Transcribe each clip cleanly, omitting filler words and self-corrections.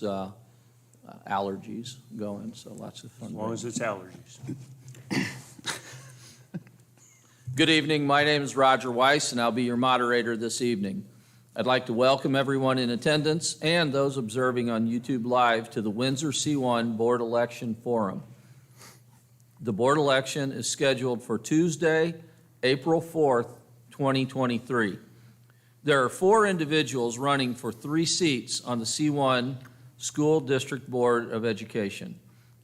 gets allergies going, so lots of fun. As long as it's allergies. Good evening. My name is Roger Weiss, and I'll be your moderator this evening. I'd like to welcome everyone in attendance and those observing on YouTube Live to the Windsor C-1 Board Election Forum. The board election is scheduled for Tuesday, April 4th, 2023. There are 4 individuals running for 3 seats on the C-1 School District Board of Education.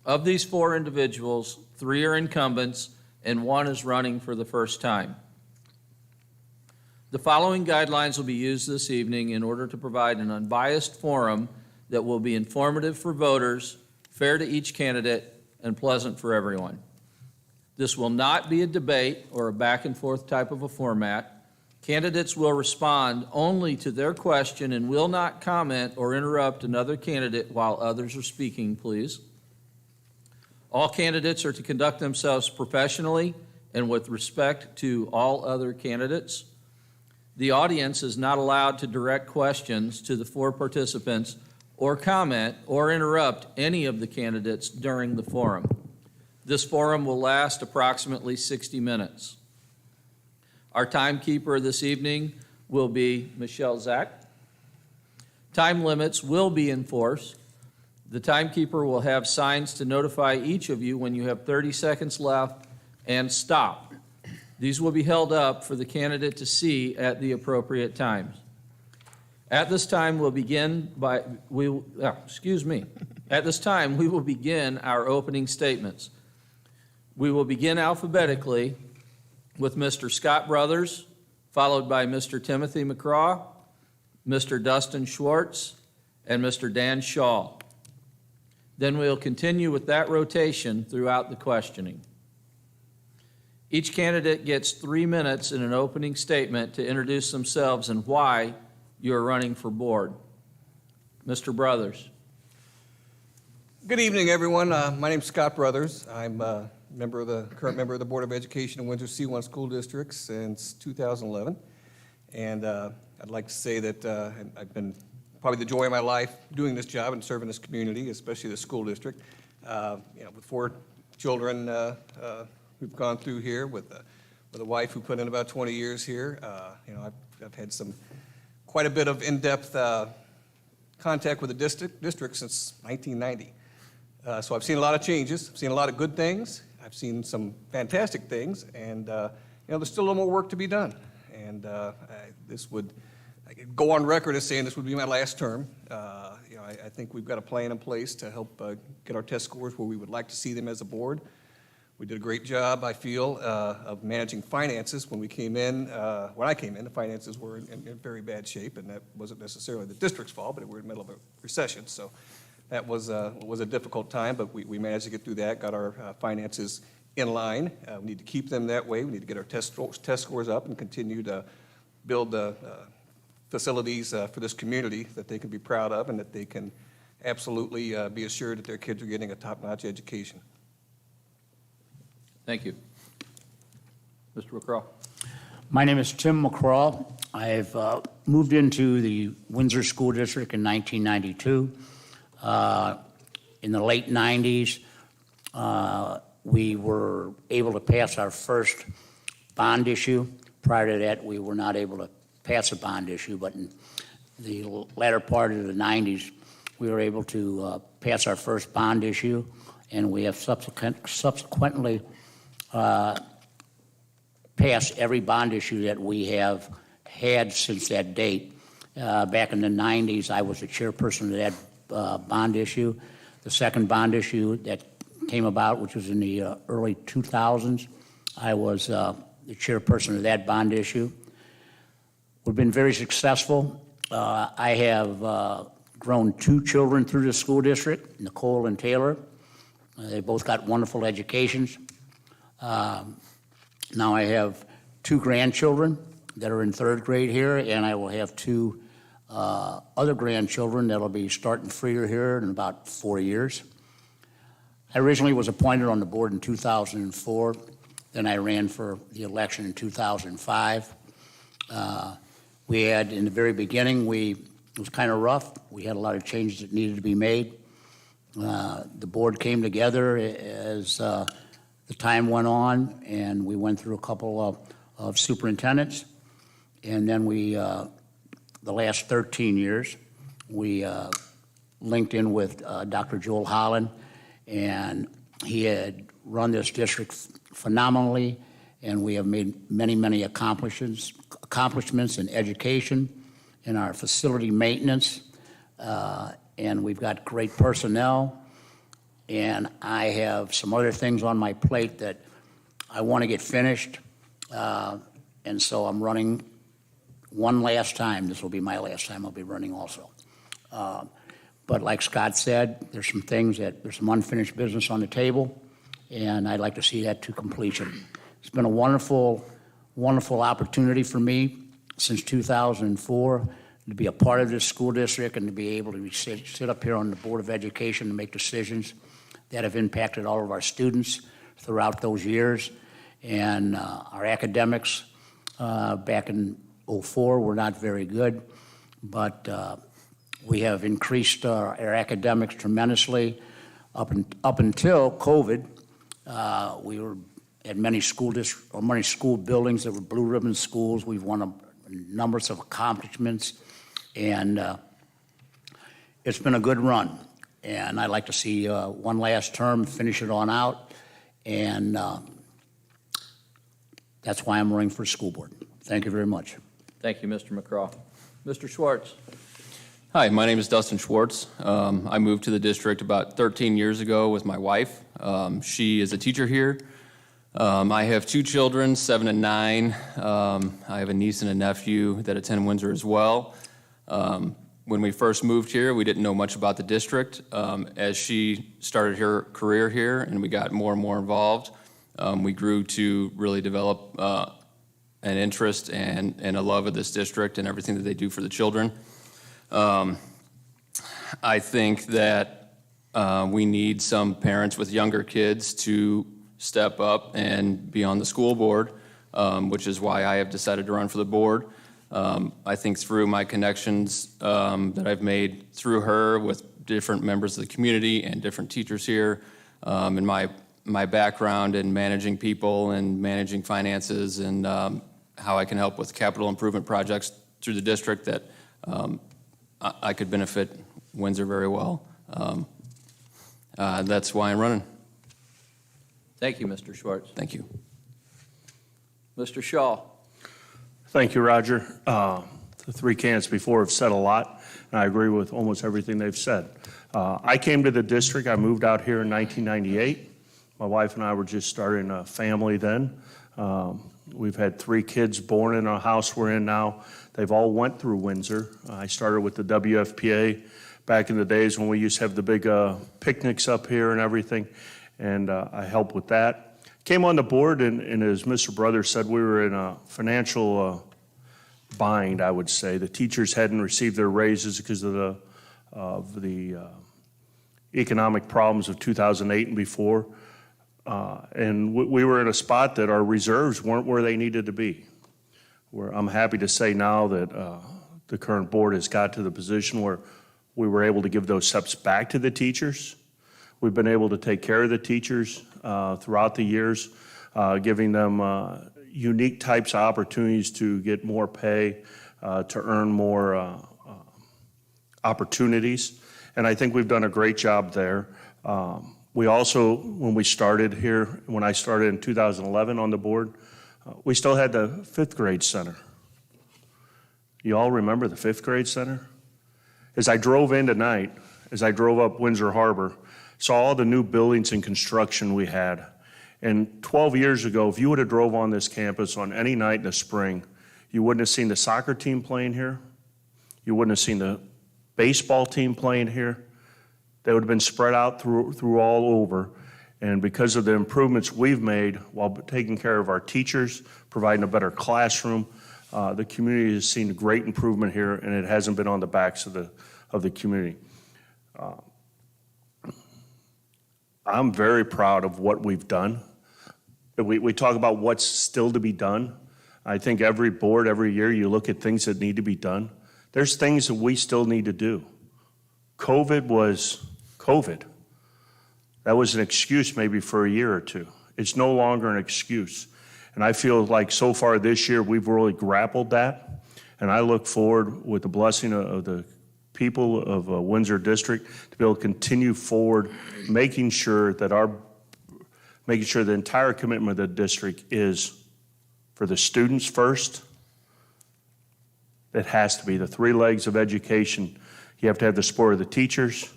Of these 4 individuals, 3 are incumbents and 1 is running for the first time. The following guidelines will be used this evening in order to provide an unbiased forum that will be informative for voters, fair to each candidate, and pleasant for everyone. This will not be a debate or a back and forth type of a format. Candidates will respond only to their question and will not comment or interrupt another candidate while others are speaking, please. All candidates are to conduct themselves professionally and with respect to all other candidates. The audience is not allowed to direct questions to the 4 participants or comment or interrupt any of the candidates during the forum. This forum will last approximately 60 minutes. Our timekeeper this evening will be Michelle Zach. Time limits will be enforced. The timekeeper will have signs to notify each of you when you have 30 seconds left and stop. These will be held up for the candidate to see at the appropriate times. At this time, we will begin our opening statements. We will begin alphabetically with Mr. Scott Brothers, followed by Mr. Timothy McCraw, Mr. Dustin Schwartz, and Mr. Dan Shaw. Then we'll continue with that rotation throughout the questioning. Each candidate gets 3 minutes in an opening statement to introduce themselves and why you are running for board. Mr. Brothers. Good evening, everyone. My name's Scott Brothers. I'm a current member of the Board of Education in Windsor C-1 School District since 2011. And I'd like to say that I've been probably the joy of my life doing this job and serving this community, especially the school district. With 4 children we've gone through here, with a wife who put in about 20 years here. I've had quite a bit of in-depth contact with the district since 1990. So I've seen a lot of changes. I've seen a lot of good things. I've seen some fantastic things, and there's still a little more work to be done. And I could go on record as saying this would be my last term. I think we've got a plan in place to help get our test scores where we would like to see them as a board. We did a great job, I feel, of managing finances. When I came in, the finances were in very bad shape, and that wasn't necessarily the district's fault, but we were in the middle of a recession. So that was a difficult time, but we managed to get through that, got our finances in line. We need to keep them that way. We need to get our test scores up and continue to build facilities for this community that they can be proud of and that they can absolutely be assured that their kids are getting a top-notch education. Thank you. Mr. McCraw. My name is Tim McCraw. I've moved into the Windsor School District in 1992. In the late 90s, we were able to pass our first bond issue. Prior to that, we were not able to pass a bond issue, but in the latter part of the 90s, we were able to pass our first bond issue, and we have subsequently passed every bond issue that we have had since that date. Back in the 90s, I was the chairperson of that bond issue. The second bond issue that came about, which was in the early 2000s, I was the chairperson of that bond issue. We've been very successful. I have grown 2 children through the school district, Nicole and Taylor. They both got wonderful educations. Now I have 2 grandchildren that are in 3rd grade here, and I will have 2 other grandchildren that will be starting freer here in about 4 years. I originally was appointed on the board in 2004. Then I ran for the election in 2005. We had, in the very beginning, we It was kind of rough. We had a lot of changes that needed to be made. The board came together as the time went on, and we went through a couple of superintendents. And then the last 13 years, we linked in with Dr. Joel Holland, and he had run this district phenomenally, and we have made many, many accomplishments in education, in our facility maintenance, and we've got great personnel. And I have some other things on my plate that I want to get finished, and so I'm running one last time. This will be my last time I'll be running also. But like Scott said, there's some unfinished business on the table, and I'd like to see that to completion. It's been a wonderful, wonderful opportunity for me since 2004 to be a part of this school district and to be able to sit up here on the Board of Education and make decisions that have impacted all of our students throughout those years. And our academics back in '04 were not very good, but we have increased our academics tremendously. Up until COVID, we were at many school buildings that were blue ribbon schools. We've won numbers of accomplishments, and it's been a good run. And I'd like to see one last term, finish it on out, and that's why I'm running for school board. Thank you very much. Thank you, Mr. McCraw. Mr. Schwartz. Hi, my name is Dustin Schwartz. I moved to the district about 13 years ago with my wife. She is a teacher here. I have two children, 7 and 9. I have a niece and a nephew that attend Windsor as well. When we first moved here, we didn't know much about the district. As she started her career here and we got more and more involved, we grew to really develop an interest and a love of this district and everything that they do for the children. I think that we need some parents with younger kids to step up and be on the school board, which is why I have decided to run for the board. I think through my connections that I've made through her with different members of the community and different teachers here, and my background in managing people and managing finances and how I can help with capital improvement projects through the district, that I could benefit Windsor very well. That's why I'm running. Thank you, Mr. Schwartz. Thank you. Mr. Shaw. Thank you, Roger. The three candidates before have said a lot, and I agree with almost everything they've said. I came to the district. I moved out here in 1998. My wife and I were just starting a family then. We've had 3 kids born in our house we're in now. They've all went through Windsor. I started with the WFPA back in the days when we used to have the big picnics up here and everything, and I helped with that. Came on the board, and as Mr. Brothers said, we were in a financial bind, I would say. The teachers hadn't received their raises because of the economic problems of 2008 and before. And we were in a spot that our reserves weren't where they needed to be. I'm happy to say now that the current board has got to the position where we were able to give those steps back to the teachers. We've been able to take care of the teachers throughout the years, giving them unique types of opportunities to get more pay, to earn more opportunities. And I think we've done a great job there. We also, when I started in 2011 on the board, we still had the 5th grade center. You all remember the 5th grade center? As I drove in tonight, as I drove up Windsor Harbor, saw all the new buildings and construction we had. And 12 years ago, if you would have drove on this campus on any night in the spring, you wouldn't have seen the soccer team playing here. You wouldn't have seen the baseball team playing here. They would have been spread out through all over. And because of the improvements we've made while taking care of our teachers, providing a better classroom, the community has seen great improvement here, and it hasn't been on the backs of the community. I'm very proud of what we've done. We talk about what's still to be done. I think every board, every year, you look at things that need to be done. There's things that we still need to do. COVID was COVID. That was an excuse maybe for a year or two. It's no longer an excuse. And I feel like so far this year, we've really grappled that. And I look forward, with the blessing of the people of Windsor District, to be able to continue forward, making sure the entire commitment of the district is for the students first. It has to be the three legs of education. You have to have the support of the teachers,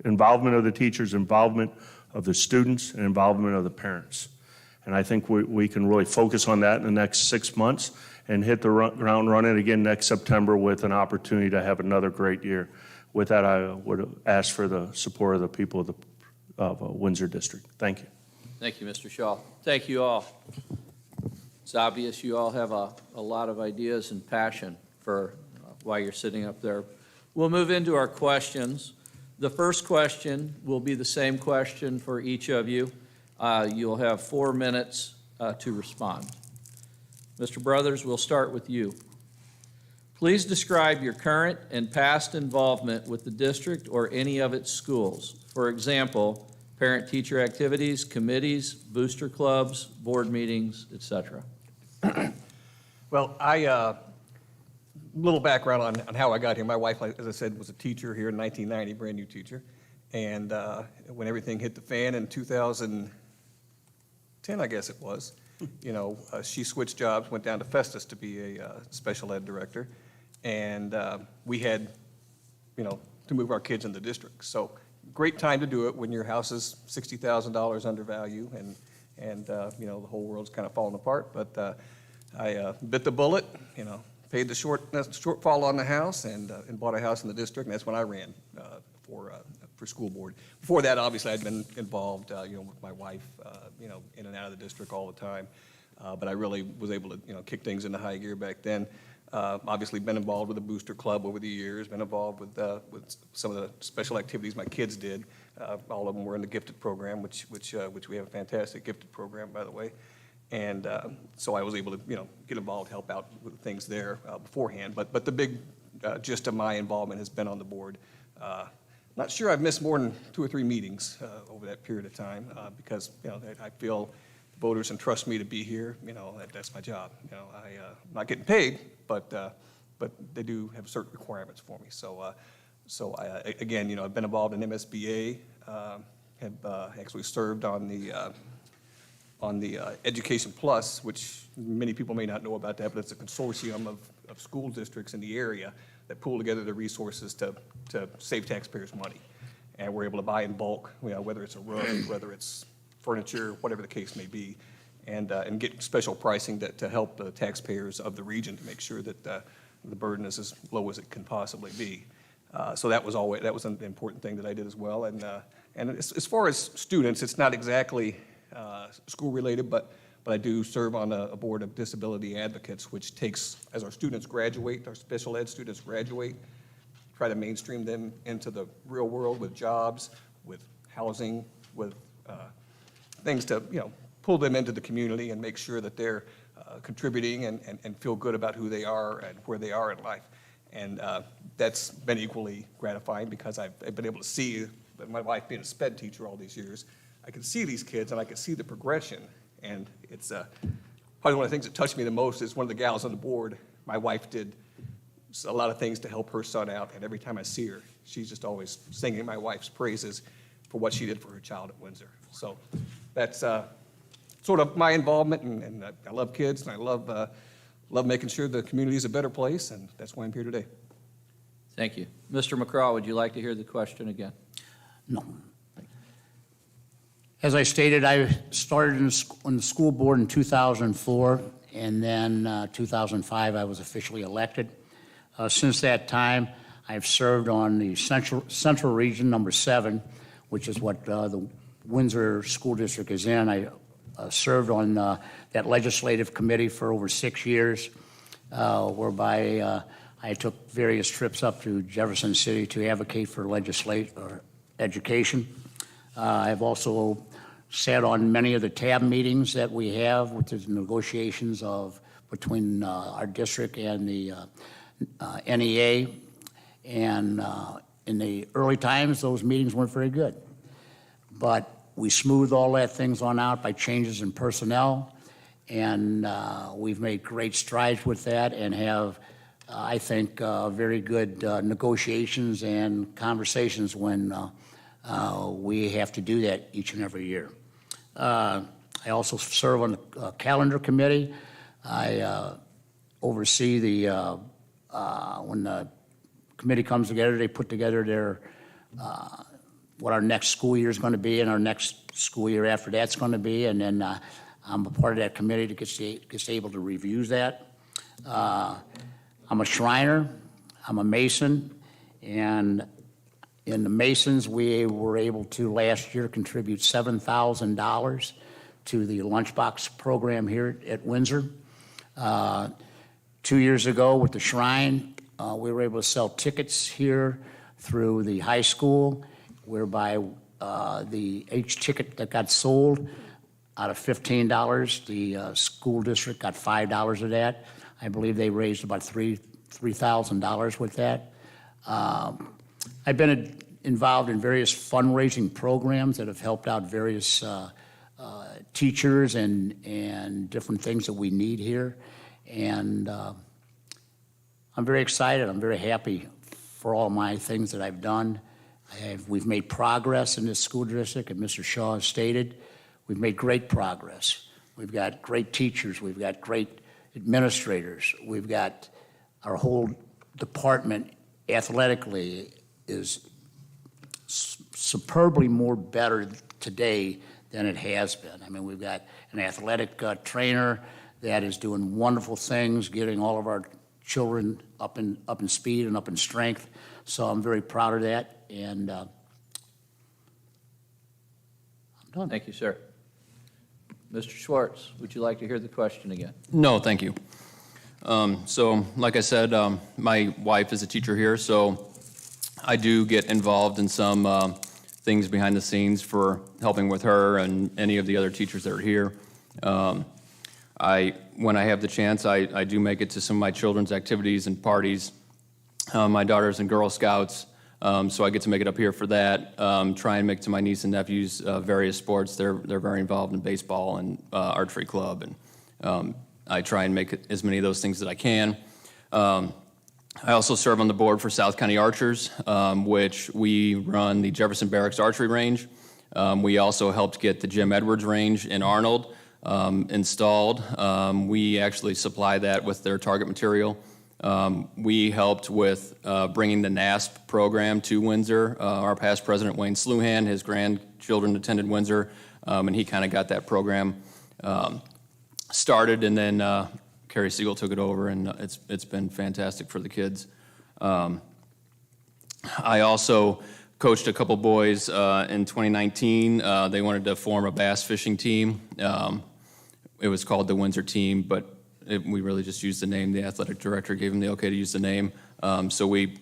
involvement of the teachers, involvement of the students, and involvement of the parents. And I think we can really focus on that in the next 6 months and hit the ground running again next September with an opportunity to have another great year. With that, I would ask for the support of the people of Windsor District. Thank you. Thank you, Mr. Shaw. Thank you all. It's obvious you all have a lot of ideas and passion for why you're sitting up there. We'll move into our questions. The first question will be the same question for each of you. You'll have 4 minutes to respond. Mr. Brothers, we'll start with you. Please describe your current and past involvement with the district or any of its schools. For example, parent-teacher activities, committees, booster clubs, board meetings, etc. Well, little background on how I got here. My wife, as I said, was a teacher here in 1990, brand new teacher. And when everything hit the fan in 2010, I guess it was, she switched jobs, went down to Festus to be a special ed director. And we had, to move our kids in the district. So great time to do it when your house is $60,000 under value and the whole world's kind of falling apart. But I bit the bullet, paid the shortfall on the house and bought a house in the district, and that's when I ran for school board. Before that, obviously, I'd been involved, with my wife, in and out of the district all the time. But I really was able to, kick things into high gear back then. Obviously, been involved with the Booster Club over the years, been involved with some of the special activities my kids did. All of them were in the gifted program, which we have a fantastic gifted program, by the way. And so I was able to, get involved, help out with things there beforehand. But the big gist of my involvement has been on the board. Not sure I've missed more than 2 or 3 meetings over that period of time because, I feel voters entrust me to be here. That's my job. I'm not getting paid, but they do have certain requirements for me. So again, I've been involved in MSBA, have actually served on the Education Plus, which many people may not know about that, but it's a consortium of school districts in the area that pool together the resources to save taxpayers money. And we're able to buy in bulk, whether it's a rug, whether it's furniture, whatever the case may be, and get special pricing to help the taxpayers of the region to make sure that the burden is as low as it can possibly be. So that was an important thing that I did as well. And as far as students, it's not exactly school related, but I do serve on a board of disability advocates, which takes, as our students graduate, our special ed students graduate, try to mainstream them into the real world with jobs, with housing, with things to, pull them into the community and make sure that they're contributing and feel good about who they are and where they are in life. And that's been equally gratifying because I've been able to see, my wife being a SPED teacher all these years, I can see these kids and I can see the progression. And it's probably one of the things that touched me the most is one of the gals on the board. My wife did a lot of things to help her son out, and every time I see her, she's just always singing my wife's praises for what she did for her child at Windsor. So that's sort of my involvement, and I love kids, and I love making sure the community is a better place, and that's why I'm here today. Thank you. Mr. McCraw, would you like to hear the question again? No. As I stated, I started on the school board in 2004, and then 2005 I was officially elected. Since that time, I've served on the Central Region number 7, which is what the Windsor School District is in. I served on that legislative committee for over 6 years, whereby I took various trips up to Jefferson City to advocate for education. I've also sat on many of the TAB meetings that we have, which is negotiations between our district and the NEA, and in the early times, those meetings weren't very good. But we smoothed all that things on out by changes in personnel, and we've made great strides with that and have, I think, very good negotiations and conversations when we have to do that each and every year. I also serve on the calendar committee. I oversee the, when the committee comes together, they put together their, what our next school year is going to be and our next school year after that's going to be. And then I'm a part of that committee that gets able to review that. I'm a Shriner, I'm a Mason, and in the Masons, we were able to last year contribute $7,000 to the lunchbox program here at Windsor. 2 years ago with the Shrine, we were able to sell tickets here through the high school, whereby each ticket that got sold, out of $15, the school district got $5 of that. I believe they raised about $3,000 with that. I've been involved in various fundraising programs that have helped out various teachers and different things that we need here. And I'm very excited. I'm very happy for all my things that I've done. We've made progress in this school district, and Mr. Shaw has stated, we've made great progress. We've got great teachers. We've got great administrators. We've got our whole department athletically is superbly more better today than it has been. I mean, we've got an athletic trainer that is doing wonderful things, getting all of our children up in speed and up in strength. So I'm very proud of that, and I'm done. Thank you, sir. Mr. Schwartz, would you like to hear the question again? No, thank you. So, like I said, my wife is a teacher here, so I do get involved in some things behind the scenes for helping with her and any of the other teachers that are here. When I have the chance, I do make it to some of my children's activities and parties. My daughter's in Girl Scouts, so I get to make it up here for that. Try and make to my niece and nephews various sports. They're very involved in baseball and archery club, and I try and make as many of those things that I can. I also serve on the board for South County Archers, which we run the Jefferson Barracks Archery Range. We also helped get the Jim Edwards Range in Arnold installed. We actually supply that with their target material. We helped with bringing the NASP program to Windsor. Our past president, Wayne Sluhan, his grandchildren attended Windsor, and he kind of got that program started, and then Carrie Siegel took it over, and it's been fantastic for the kids. I also coached a couple boys in 2019. They wanted to form a bass fishing team. It was called the Windsor team, but we really just used the name. The athletic director gave them the okay to use the name. So we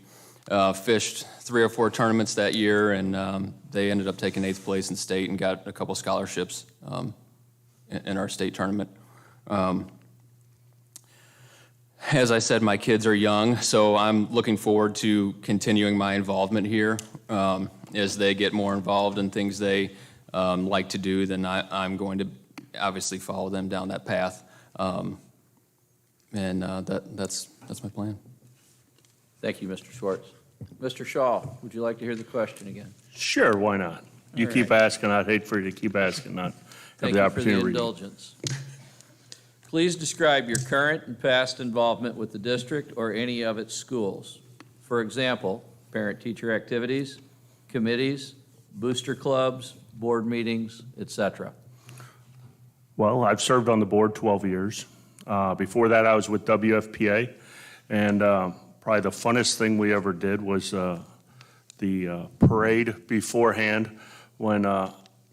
fished 3 or 4 tournaments that year, and they ended up taking 8th place in state and got a couple scholarships in our state tournament. As I said, my kids are young, so I'm looking forward to continuing my involvement here. As they get more involved in things they like to do, then I'm going to obviously follow them down that path. And that's my plan. Thank you, Mr. Schwartz. Mr. Shaw, would you like to hear the question again? Sure, why not? You All keep right. asking, I'd hate for you to keep asking, not have Thank the you for the opportunity. indulgence. Please describe your current and past involvement with the district or any of its schools. For example, parent-teacher activities, committees, booster clubs, board meetings, etc. Well, I've served on the board 12 years. Before that, I was with WFPA, and probably the funnest thing we ever did was the parade beforehand when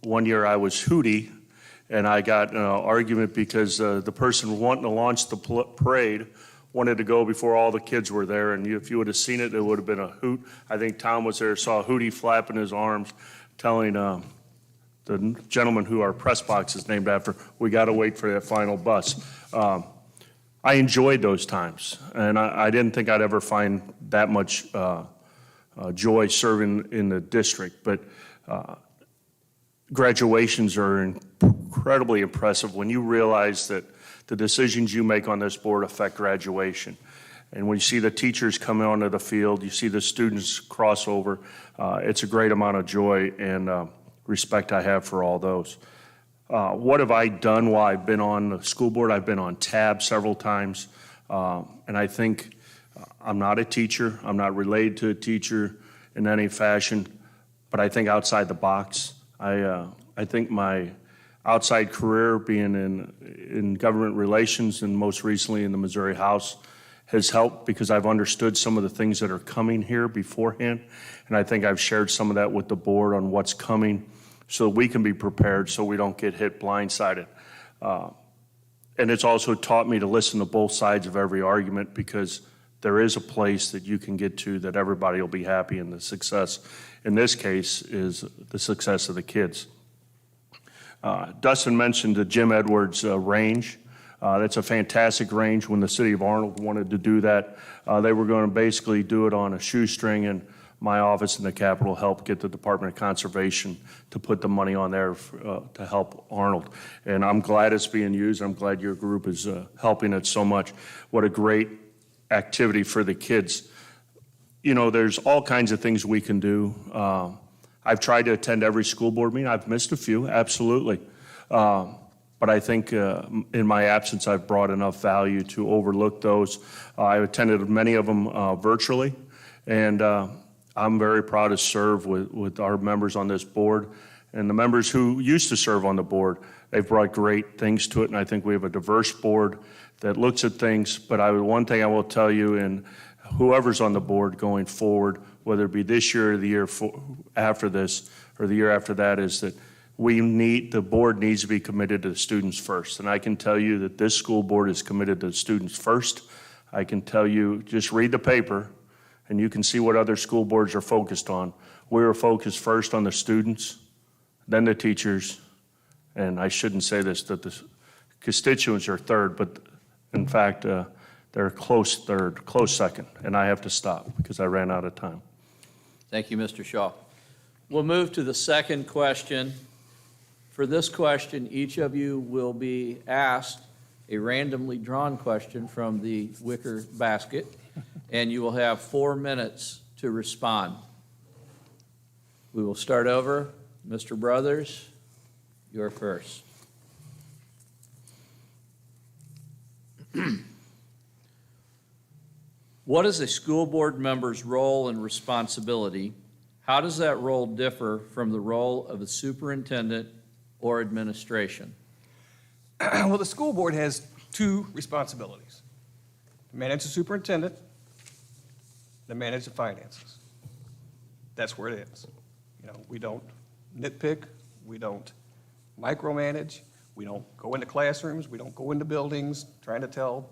one year I was Hootie, and I got in an argument because the person wanting to launch the parade wanted to go before all the kids were there, and if you would have seen it, it would have been a hoot. I think Tom was there, saw Hootie flapping his arms, telling the gentleman who our press box is named after, we got to wait for that final bus. I enjoyed those times, and I didn't think I'd ever find that much joy serving in the district. But graduations are incredibly impressive when you realize that the decisions you make on this board affect graduation. And when you see the teachers come onto the field, you see the students cross over, it's a great amount of joy and respect I have for all those. What have I done while I've been on the school board? I've been on tab several times, and I think I'm not a teacher. I'm not related to a teacher in any fashion, but I think outside the box. I think my outside career being in government relations and most recently in the Missouri House has helped because I've understood some of the things that are coming here beforehand, and I think I've shared some of that with the board on what's coming so that we can be prepared so we don't get hit blindsided. And it's also taught me to listen to both sides of every argument because there is a place that you can get to that everybody will be happy, and the success in this case is the success of the kids. Dustin mentioned the Jim Edwards range. That's a fantastic range. When the city of Arnold wanted to do that, they were going to basically do it on a shoestring, and my office in the Capitol helped get the Department of Conservation to put the money on there to help Arnold. And I'm glad it's being used. I'm glad your group is helping it so much. What a great activity for the kids. You know, there's all kinds of things we can do. I've tried to attend every school board meeting. I've missed a few, absolutely. But I think in my absence, I've brought enough value to overlook those. I attended many of them virtually, and I'm very proud to serve with our members on this board. And the members who used to serve on the board, they've brought great things to it, and I think we have a diverse board that looks at things. But one thing I will tell you, and whoever's on the board going forward, whether it be this year or the year after this or the year after that, is that the board needs to be committed to the students first. And I can tell you that this school board is committed to the students first. I can tell you, just read the paper and you can see what other school boards are focused on. We were focused first on the students, then the teachers, and I shouldn't say this, that the constituents are third, but in fact, they're close third, close second, and I have to stop because I ran out of time. Thank you, Mr. Shaw. We'll move to the second question. For this question, each of you will be asked a randomly drawn question from the wicker basket, and you will have 4 minutes to respond. We will start over. Mr. Brothers, you're first. What is a school board member's role and responsibility? How does that role differ from the role of a superintendent or administration? Well, the school board has two responsibilities: to manage the superintendent, to manage the finances. That's where it is. You know, we don't nitpick, we don't micromanage, we don't go into classrooms, we don't go into buildings trying to tell,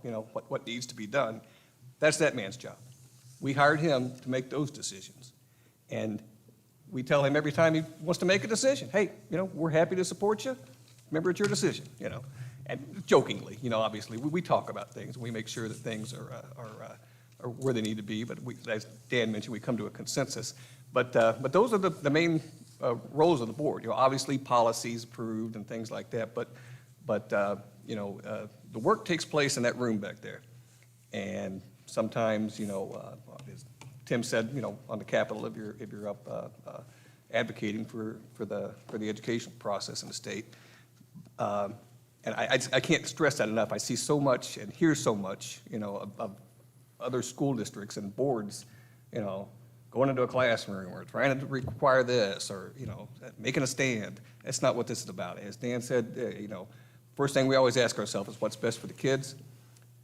what needs to be done. That's that man's job. We hired him to make those decisions. And we tell him every time he wants to make a decision, hey, we're happy to support you. Remember, it's your decision, And jokingly, obviously, we talk about things. We make sure that things are where they need to be. But as Dan mentioned, we come to a consensus. But those are the main roles of the board. Obviously, policies approved and things like that. But the work takes place in that room back there. And sometimes, as Tim said, on the Capitol, if you're up advocating for the education process in the state, and I can't stress that enough. I see so much and hear so much, of other school districts and boards, going into a classroom or trying to require this or, making a stand. That's not what this is about. As Dan said, first thing we always ask ourselves is what's best for the kids.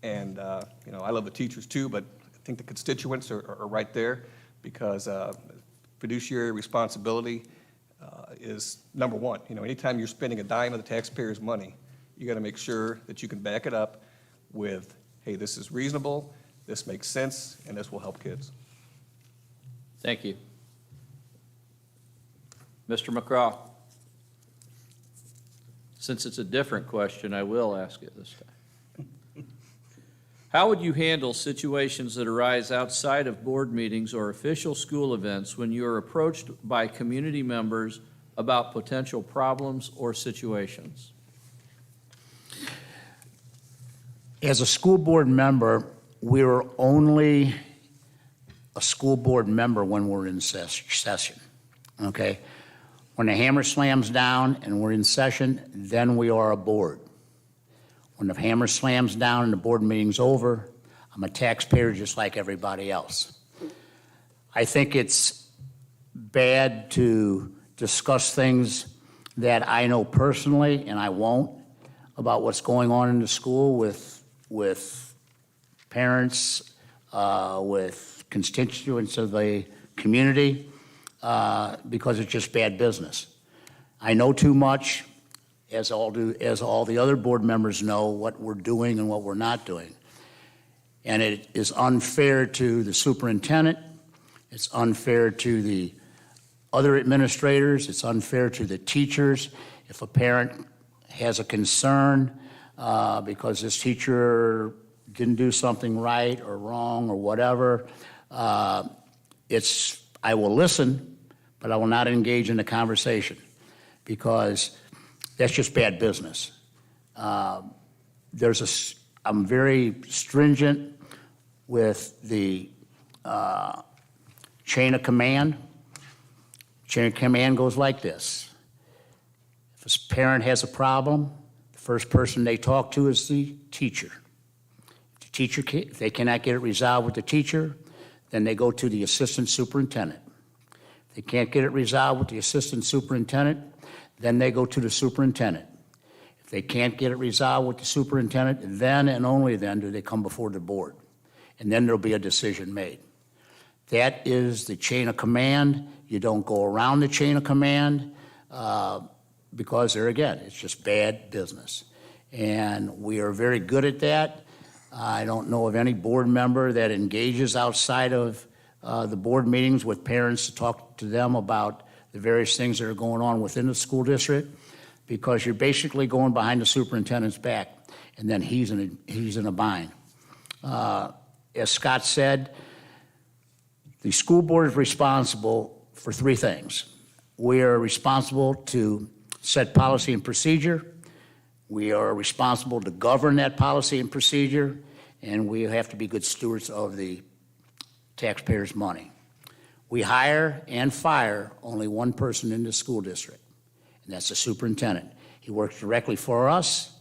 And, I love the teachers too, but I think the constituents are right there because fiduciary responsibility is number one. Anytime you're spending a dime of the taxpayers' money, you got to make sure that you can back it up with, hey, this is reasonable, this makes sense, and this will help kids. Thank you. Mr. McCraw. Since it's a different question, I will ask it this time. How would you handle situations that arise outside of board meetings or official school events when you are approached by community members about potential problems or situations? As a school board member, we're only a school board member when we're in session, okay? When the hammer slams down and we're in session, then we are a board. When the hammer slams down and the board meeting's over, I'm a taxpayer just like everybody else. I think it's bad to discuss things that I know personally, and I won't, about what's going on in the school with parents, with constituents of the community, because it's just bad business. I know too much, as all the other board members know what we're doing and what we're not doing. And it is unfair to the superintendent, it's unfair to the other administrators, it's unfair to the teachers. If a parent has a concern because this teacher didn't do something right or wrong or whatever, I will listen, but I will not engage in the conversation, because that's just bad business. I'm very stringent with the chain of command. Chain of command goes like this. If a parent has a problem, the first person they talk to is the teacher. If they cannot get it resolved with the teacher, then they go to the assistant superintendent. If they can't get it resolved with the assistant superintendent, then they go to the superintendent. If they can't get it resolved with the superintendent, then and only then do they come before the board. And then there'll be a decision made. That is the chain of command. You don't go around the chain of command because there again, it's just bad business. And we are very good at that. I don't know of any board member that engages outside of the board meetings with parents to talk to them about the various things that are going on within the school district, because you're basically going behind the superintendent's back, and then he's in a bind. As Scott said, the school board is responsible for three things. We are responsible to set policy and procedure. We are responsible to govern that policy and procedure, and we have to be good stewards of the taxpayers' money. We hire and fire only one person in the school district, and that's the superintendent. He works directly for us,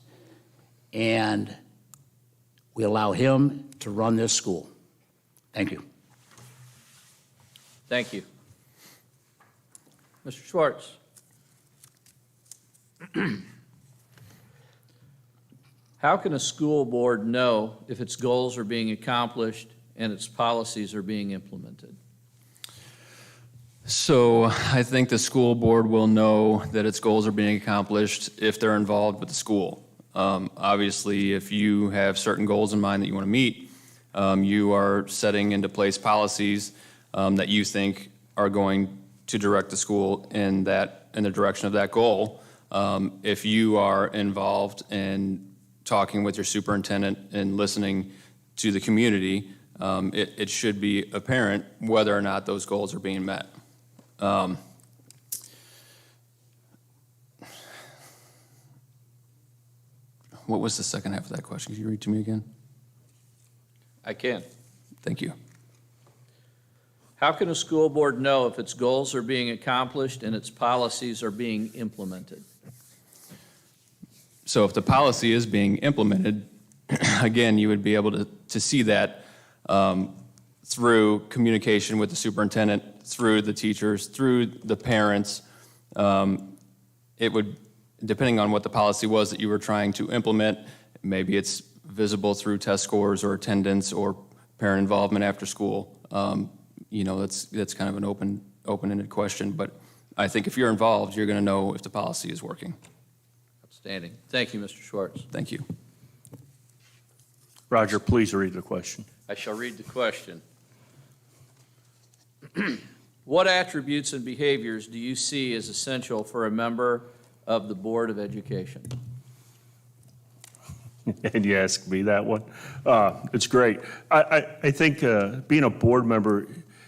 and we allow him to run this school. Thank you. Thank you. Mr. Schwartz. How can a school board know if its goals are being accomplished and its policies are being implemented? So I think the school board will know that its goals are being accomplished if they're involved with the school. Obviously, if you have certain goals in mind that you want to meet, you are setting into place policies that you think are going to direct the school in the direction of that goal. If you are involved in talking with your superintendent and listening to the community, it should be apparent whether or not those goals are being met. What was the second half of that question? Can you read to me again? I can. Thank you. How can a school board know if its goals are being accomplished and its policies are being implemented? So if the policy is being implemented, again, you would be able to see that through communication with the superintendent, through the teachers, through the parents. It would, depending on what the policy was that you were trying to implement, maybe it's visible through test scores or attendance or parent involvement after school. That's kind of an open-ended question, but I think if you're involved, you're going to know if the policy is working. Outstanding. Thank you, Mr. Schwartz. Thank you. Roger, please read the question. I shall read the question. What attributes and behaviors do you see as essential for a member of the Board of Education? And you ask me that one. It's great. I think being a board member,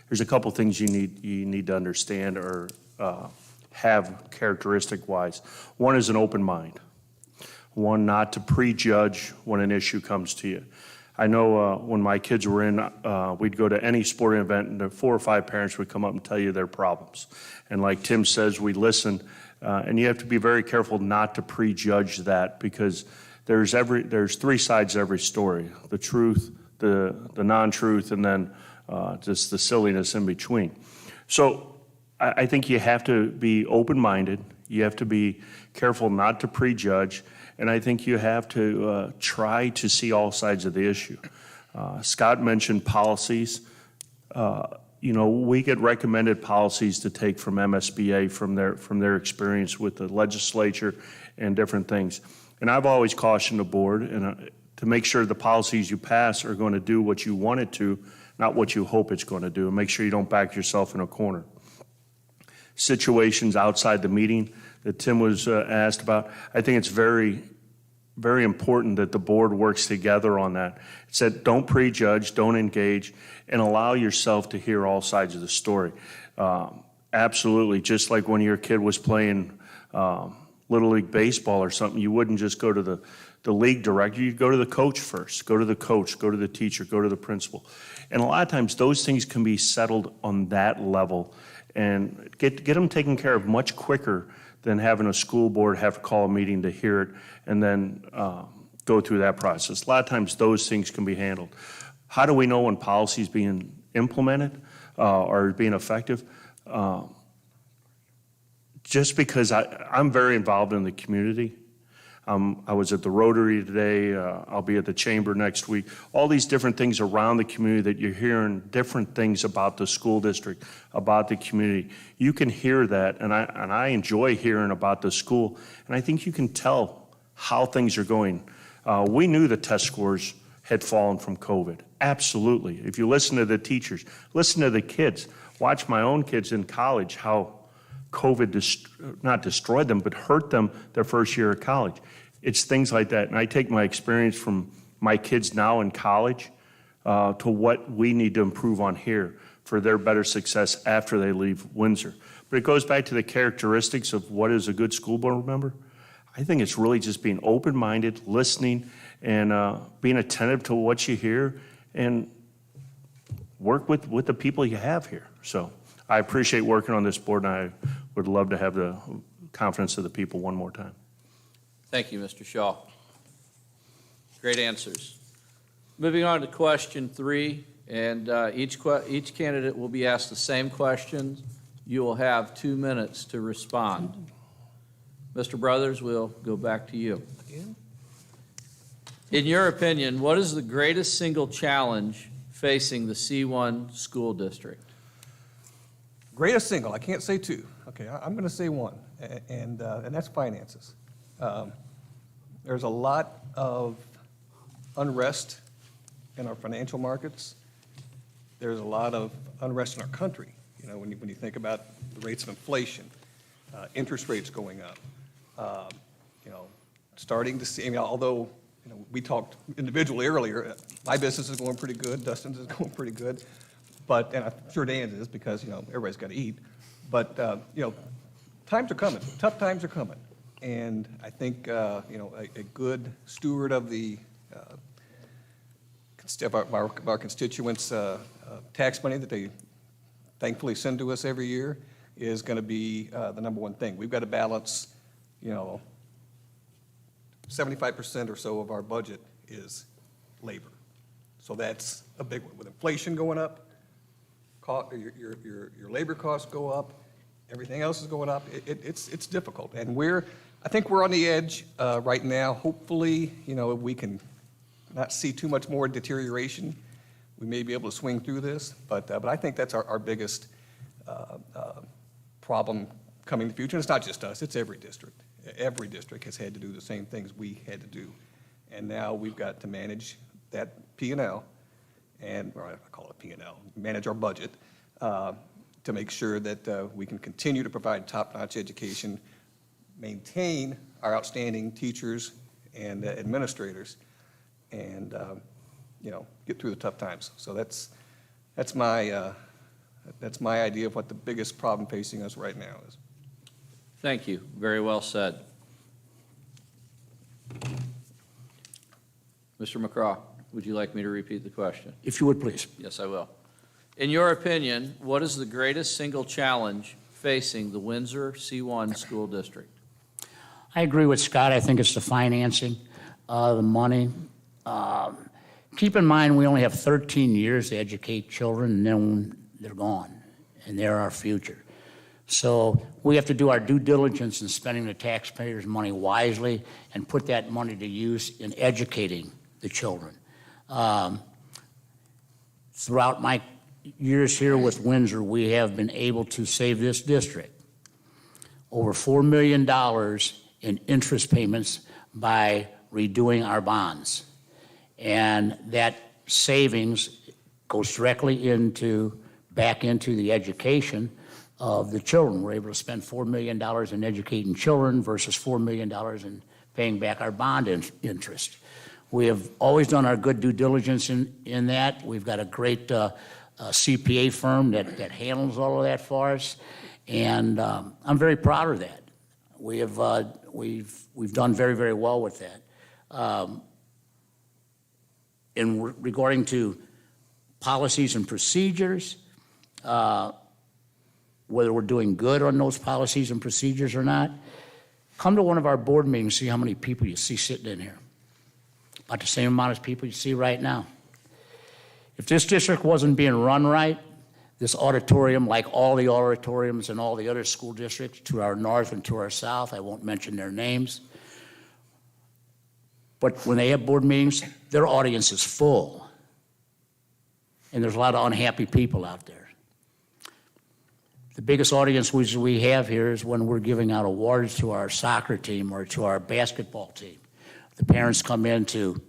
there's a couple things you need to understand or have characteristic-wise. One is an open mind. One, not to prejudge when an issue comes to you. I know when my kids were in, we'd go to any sporting event, and 4 or 5 parents would come up and tell you their problems. And like Tim says, we listen, and you have to be very careful not to prejudge that, because there's 3 sides to every story: the truth, the non-truth, and then just the silliness in between. So I think you have to be open-minded. You have to be careful not to prejudge. And I think you have to try to see all sides of the issue. Scott mentioned policies. We get recommended policies to take from MSBA from their experience with the legislature and different things. And I've always cautioned the board to make sure the policies you pass are going to do what you want it to, not what you hope it's going to do, and make sure you don't back yourself in a corner. Situations outside the meeting that Tim was asked about, I think it's very, very important that the board works together on that. It said don't prejudge, don't engage, and allow yourself to hear all sides of the story. Absolutely, just like when your kid was playing Little League Baseball or something, you wouldn't just go to the league director, you'd go to the coach first, go to the coach, go to the teacher, go to the principal. And a lot of times those things can be settled on that level and get them taken care of much quicker than having a school board have to call a meeting to hear it and then go through that process. A lot of times those things can be handled. How do we know when policy is being implemented or being effective? Just because I'm very involved in the community. I was at the Rotary today. I'll be at the Chamber next week. All these different things around the community that you're hearing different things about the school district, about the community. You can hear that, and I enjoy hearing about the school, and I think you can tell how things are going. We knew the test scores had fallen from COVID. Absolutely. If you listen to the teachers, listen to the kids, watch my own kids in college, how COVID not destroyed them, but hurt them their first year of college. It's things like that. And I take my experience from my kids now in college to what we need to improve on here for their better success after they leave Windsor. But it goes back to the characteristics of what is a good school board member. I think it's really just being open-minded, listening, and being attentive to what you hear and work with the people you have here. So I appreciate working on this board, and I would love to have the confidence of the people one more time. Thank you, Mr. Shaw. Great answers. Moving on to question 3, and each candidate will be asked the same question. You will have 2 minutes to respond. Mr. Brothers, we'll go back to you. In your opinion, what is the greatest single challenge facing the C-1 school district? Greatest single, I can't say 2. Okay, I'm going to say 1, and that's finances. There's a lot of unrest in our financial markets. There's a lot of unrest in our country. You know, when you think about the rates of inflation, interest rates going up, starting to see, although, we talked individually earlier, my business is going pretty good, Dustin's is going pretty good, but, and I'm sure Dan's is because, everybody's got to eat, but, times are coming, tough times are coming. And I think, a good steward of our constituents' tax money that they thankfully send to us every year is going to be the number one thing. We've got to balance, 75% or so of our budget is labor. So that's a big one. With inflation going up, your labor costs go up, everything else is going up. It's difficult. And I think we're on the edge right now. Hopefully, we can not see too much more deterioration. We may be able to swing through this, but I think that's our biggest problem coming in the future. And it's not just us, it's every district. Every district has had to do the same things we had to do. And now we've got to manage that P&L, or I call it P&L, manage our budget to make sure that we can continue to provide top-notch education, maintain our outstanding teachers and administrators, and, get through the tough times. So that's my idea of what the biggest problem facing us right now is. Thank you. Very well said. Mr. McCraw, would you like me to repeat the question? If you would, please. Yes, I will. In your opinion, what is the greatest single challenge facing the Windsor C-1 school district? I agree with Scott. I think it's the financing, the money. Keep in mind, we only have 13 years to educate children, and then they're gone, and they're our future. So we have to do our due diligence in spending the taxpayers' money wisely and put that money to use in educating the children. Throughout my years here with Windsor, we have been able to save this district over $4 million in interest payments by redoing our bonds. And that savings goes directly back into the education of the children. We're able to spend $4 million in educating children versus $4 million in paying back our bond interest. We have always done our good due diligence in that. We've got a great CPA firm that handles all of that for us, and I'm very proud of that. We've done very, very well with that. Regarding to policies and procedures, whether we're doing good on those policies and procedures or not, come to one of our board meetings, see how many people you see sitting in here. About the same amount of people you see right now. If this district wasn't being run right, this auditorium, like all the auditoriums in all the other school districts to our north and to our south, I won't mention their names, but when they have board meetings, their audience is full. And there's a lot of unhappy people out there. The biggest audience we have here is when we're giving out awards to our soccer team or to our basketball team. The parents come in to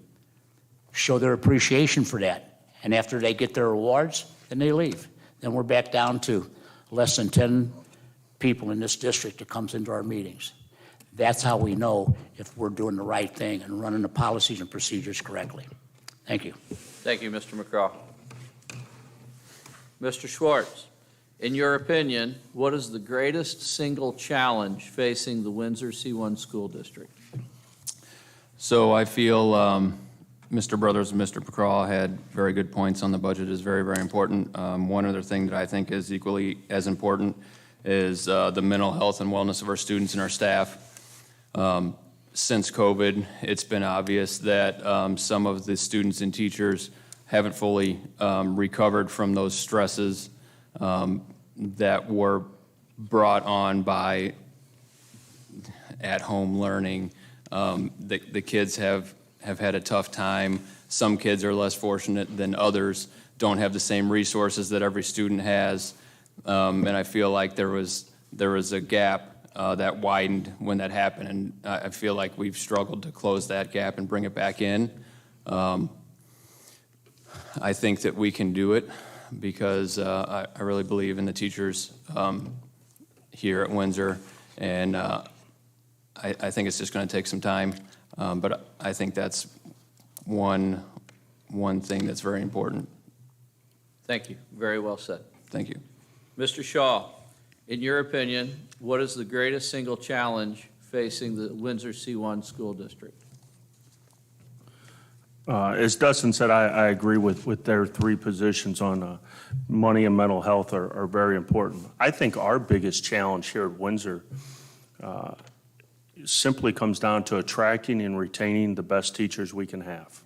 show their appreciation for that. And after they get their awards, then they leave. Then we're back down to less than 10 people in this district that comes into our meetings. That's how we know if we're doing the right thing and running the policies and procedures correctly. Thank you. Thank you, Mr. McCraw. Mr. Schwartz, in your opinion, what is the greatest single challenge facing the Windsor C-1 school district? So I feel Mr. Brothers and Mr. McCraw had very good points on the budget. Is very, very important. One other thing that I think is equally as important is the mental health and wellness of our students and our staff. Since COVID, it's been obvious that some of the students and teachers haven't fully recovered from those stresses that were brought on by at-home learning. The kids have had a tough time. Some kids are less fortunate than others, don't have the same resources that every student has. And I feel like there was a gap that widened when that happened, and I feel like we've struggled to close that gap and bring it back in. I think that we can do it because I really believe in the teachers here at Windsor, and I think it's just going to take some time, but I think that's one thing that's very important. Thank you. Very well said. Thank you. Mr. Shaw, in your opinion, what is the greatest single challenge facing the Windsor C-1 school district? As Dustin said, I agree with their three positions on money and mental health are very important. I think our biggest challenge here at Windsor simply comes down to attracting and retaining the best teachers we can have.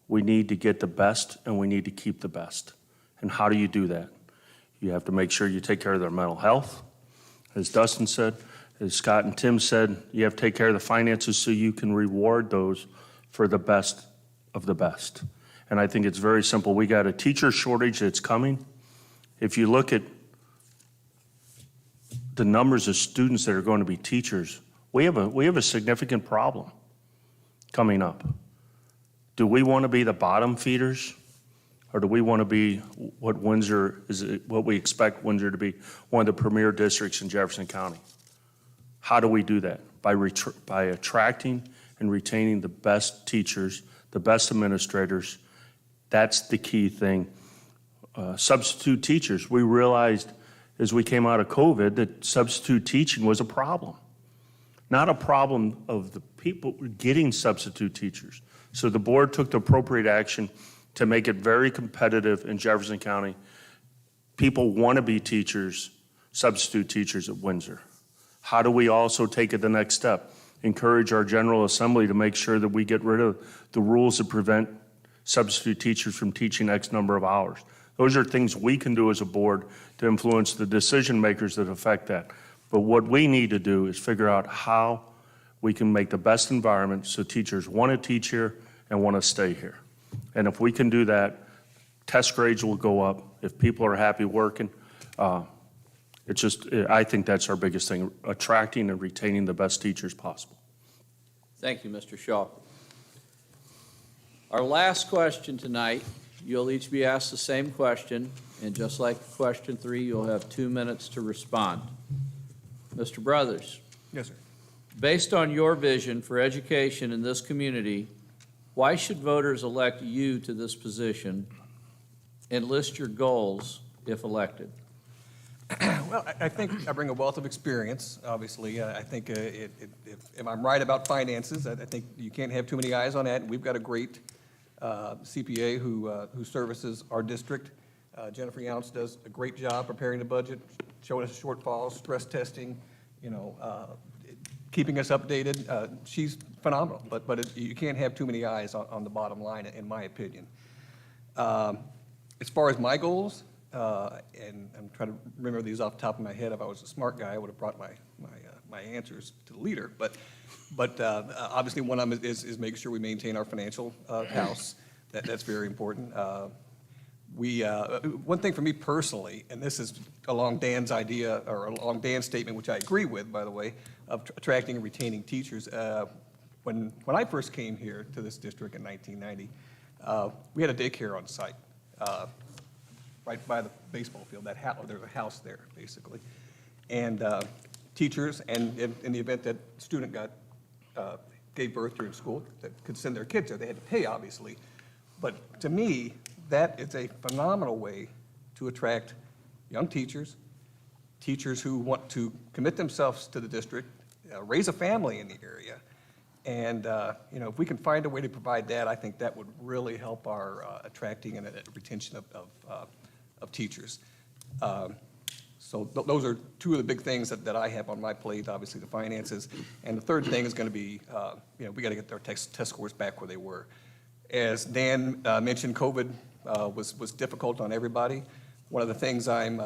We need to get the best and we need to keep the best. And how do you do that? You have to make sure you take care of their mental health. As Dustin said, as Scott and Tim said, you have to take care of the finances so you can reward those for the best of the best. And I think it's very simple. We got a teacher shortage that's coming. If you look at the numbers of students that are going to be teachers, we have a significant problem coming up. Do we want to be the bottom feeders, or do we want to be what we expect Windsor to be, one of the premier districts in Jefferson County? How do we do that? By attracting and retaining the best teachers, the best administrators. That's the key thing. Substitute teachers, we realized as we came out of COVID that substitute teaching was a problem. Not a problem of the people getting substitute teachers. So the board took the appropriate action to make it very competitive in Jefferson County. People want to be teachers, substitute teachers at Windsor. How do we also take it the next step? Encourage our General Assembly to make sure that we get rid of the rules that prevent substitute teachers from teaching X number of hours. Those are things we can do as a board to influence the decision makers that affect that. But what we need to do is figure out how we can make the best environment so teachers want to teach here and want to stay here. And if we can do that, test grades will go up. If people are happy working, I think that's our biggest thing, attracting and retaining the best teachers possible. Thank you, Mr. Shaw. Our last question tonight, you'll each be asked the same question, and just like question 3, you'll have 2 minutes to respond. Mr. Brothers, Yes, sir. based on your vision for education in this community, why should voters elect you to this position, and list your goals if elected? Well, I think I bring a wealth of experience, obviously. I think if I'm right about finances, I think you can't have too many eyes on that. We've got a great CPA who services our district. Jennifer Younce does a great job preparing the budget, showing us shortfalls, stress testing, keeping us updated. She's phenomenal, but you can't have too many eyes on the bottom line, in my opinion. As far as my goals, and I'm trying to remember these off the top of my head. If I was a smart guy, I would have brought my answers to the leader. But obviously, one of them is making sure we maintain our financial house. That's very important. One thing for me personally, and this is along Dan's idea, or along Dan's statement, which I agree with, by the way, of attracting and retaining teachers. When I first came here to this district in 1990, we had a daycare on site, right by the baseball field. There's a house there, basically. And teachers, and in the event that a student gave birth during school, that could send their kids there. They had to pay, obviously. But to me, that is a phenomenal way to attract young teachers who want to commit themselves to the district, raise a family in the area. And, if we can find a way to provide that, I think that would really help our attracting and retention of teachers. So those are two of the big things that I have on my plate, obviously the finances. And the third thing is going to be, we got to get our test scores back where they were. As Dan mentioned, COVID was difficult on everybody. One of the things in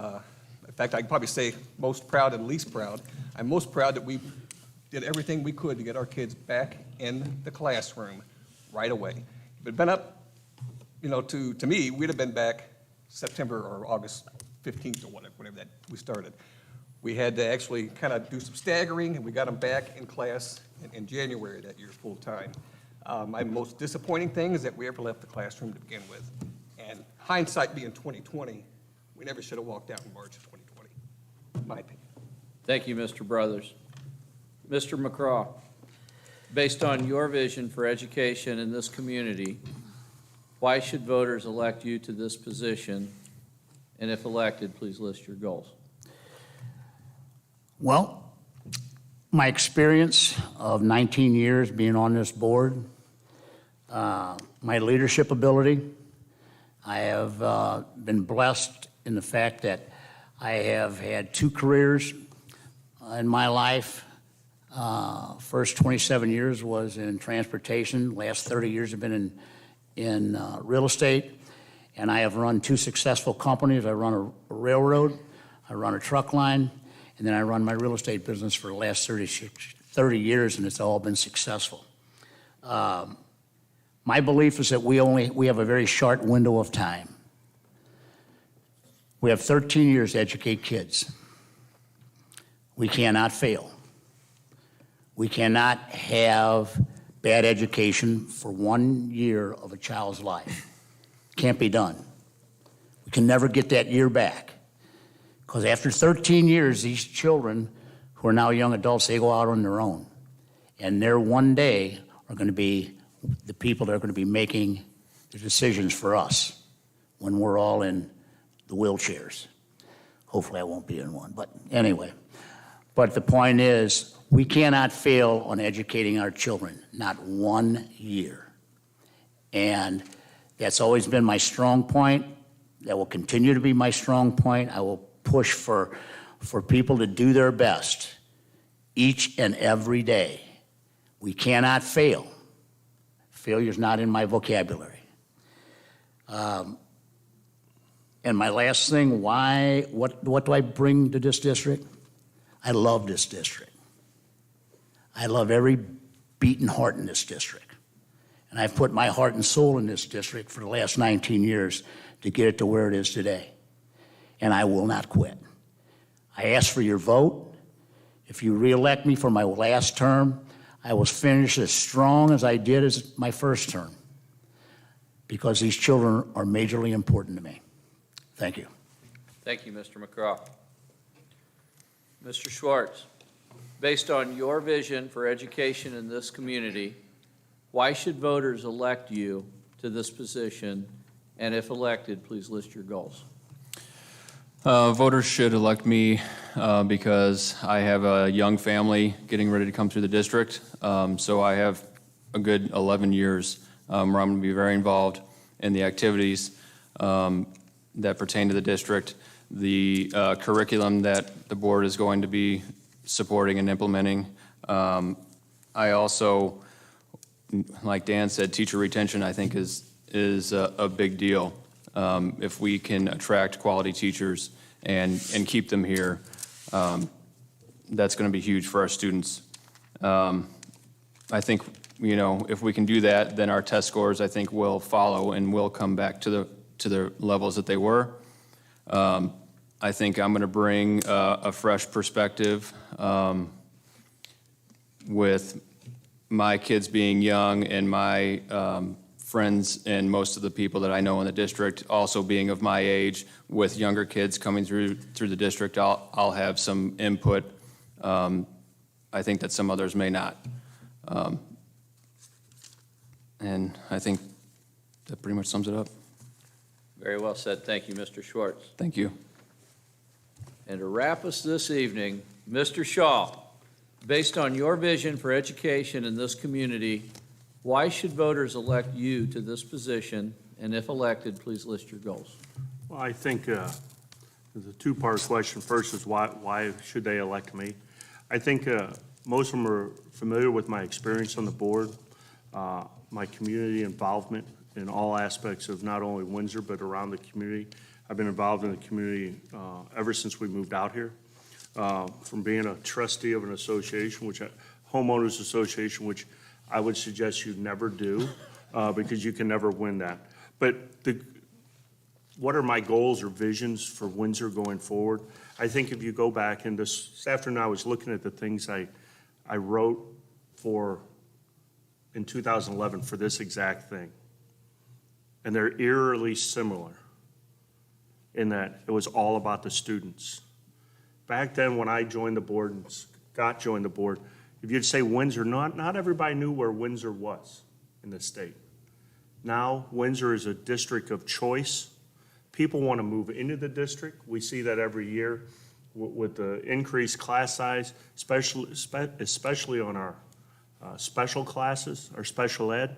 fact, I can probably say most proud and least proud. I'm most proud that we did everything we could to get our kids back in the classroom right away. If it had been up, to me, we'd have been back September or August 15th or whatever that we started. We had to actually kind of do some staggering, and we got them back in class in January that year full time. My most disappointing thing is that we ever left the classroom to begin with. And hindsight being 2020, we never should have walked out in March of 2020, in my opinion. Thank you, Mr. Brothers. Mr. McCraw, based on your vision for education in this community, why should voters elect you to this position? And if elected, please list your goals. Well, my experience of 19 years being on this board, my leadership ability, I have been blessed in the fact that I have had 2 careers in my life. First 27 years was in transportation. Last 30 years have been in real estate. And I have run 2 successful companies. I run a railroad, I run a truck line, and then I run my real estate business for the last 30 years, and it's all been successful. My belief is that we have a very short window of time. We have 13 years to educate kids. We cannot fail. We cannot have bad education for 1 year of a child's life. Can't be done. We can never get that year back. Because after 13 years, these children who are now young adults, they go out on their own. And there one day are going to be the people that are going to be making the decisions for us when we're all in the wheelchairs. Hopefully I won't be in one, but anyway. But the point is, we cannot fail on educating our children, not 1 year. And that's always been my strong point. That will continue to be my strong point. I will push for people to do their best each and every day. We cannot fail. Failure's not in my vocabulary. And my last thing, what do I bring to this district? I love this district. I love every beating heart in this district. And I've put my heart and soul in this district for the last 19 years to get it to where it is today. And I will not quit. I ask for your vote. If you reelect me for my last term, I will finish as strong as I did as my first term, because these children are majorly important to me. Thank you. Thank you, Mr. McCraw. Mr. Schwartz, based on your vision for education in this community, why should voters elect you to this position? And if elected, please list your goals. Voters should elect me because I have a young family getting ready to come through the district. So I have a good 11 years where I'm going to be very involved in the activities that pertain to the district, the curriculum that the board is going to be supporting and implementing. I also, like Dan said, teacher retention I think is a big deal. If we can attract quality teachers and keep them here, that's going to be huge for our students. I think, if we can do that, then our test scores, I think, will follow and will come back to the levels that they were. I think I'm going to bring a fresh perspective with my kids being young and my friends and most of the people that I know in the district also being of my age. With younger kids coming through the district, I'll have some input. I think that some others may not. And I think that pretty much sums it up. Very well said. Thank you, Mr. Schwartz. Thank you. And to wrap us this evening, Mr. Shaw, based on your vision for education in this community, why should voters elect you to this position? And if elected, please list your goals. Well, I think there's a two-part question. First is why should they elect me? I think most of them are familiar with my experience on the board, my community involvement in all aspects of not only Windsor but around the community. I've been involved in the community ever since we moved out here, from being a trustee of an association, homeowners association, which I would suggest you never do because you can never win that. But what are my goals or visions for Windsor going forward? I think if you go back, and this afternoon I was looking at the things I wrote for in 2011 for this exact thing. And they're eerily similar in that it was all about the students. Back then when I joined the board and Scott joined the board, if you'd say Windsor, not everybody knew where Windsor was in the state. Now Windsor is a district of choice. People want to move into the district. We see that every year with the increased class size, especially on our special classes, our special ed.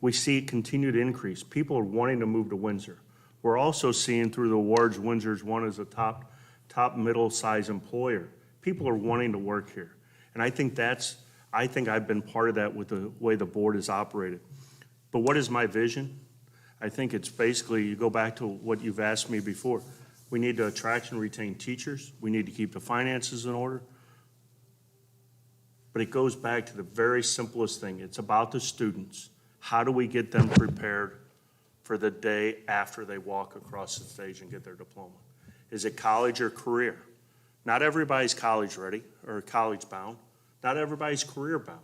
We see it continue to increase. People are wanting to move to Windsor. We're also seeing through the awards, Windsor's won as a top middle-sized employer. People are wanting to work here. And I think I've been part of that with the way the board is operated. But what is my vision? I think it's basically, you go back to what you've asked me before. We need to attract and retain teachers. We need to keep the finances in order. But it goes back to the very simplest thing. It's about the students. How do we get them prepared for the day after they walk across the stage and get their diploma? Is it college or career? Not everybody's college ready or college bound. Not everybody's career bound.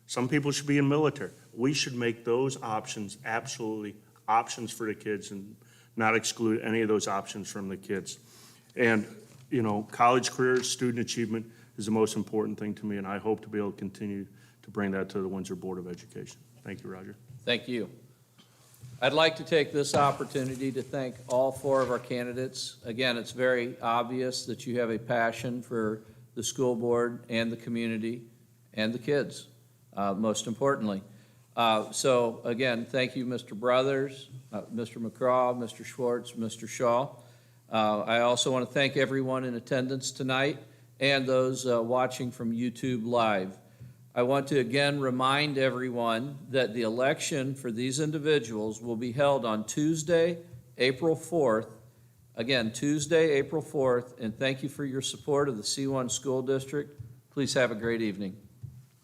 Some people should be in military. We should make those options absolutely options for the kids and not exclude any of those options from the kids. And, college, career, student achievement is the most important thing to me, and I hope to be able to continue to to bring that to the Windsor Board of Education. Thank you, Roger. Thank you. I'd like to take this opportunity to thank all 4 of our candidates. Again, it's very obvious that you have a passion for the school board and the community and the kids, most importantly. So again, thank you, Mr. Brothers, Mr. McCraw, Mr. Schwartz, Mr. Shaw. I also want to thank everyone in attendance tonight and those watching from YouTube Live. I want to again remind everyone that the election for these individuals will be held on Tuesday, April 4th. Again, Tuesday, April 4th, and thank you for your support of the C-1 School District. Please have a great evening.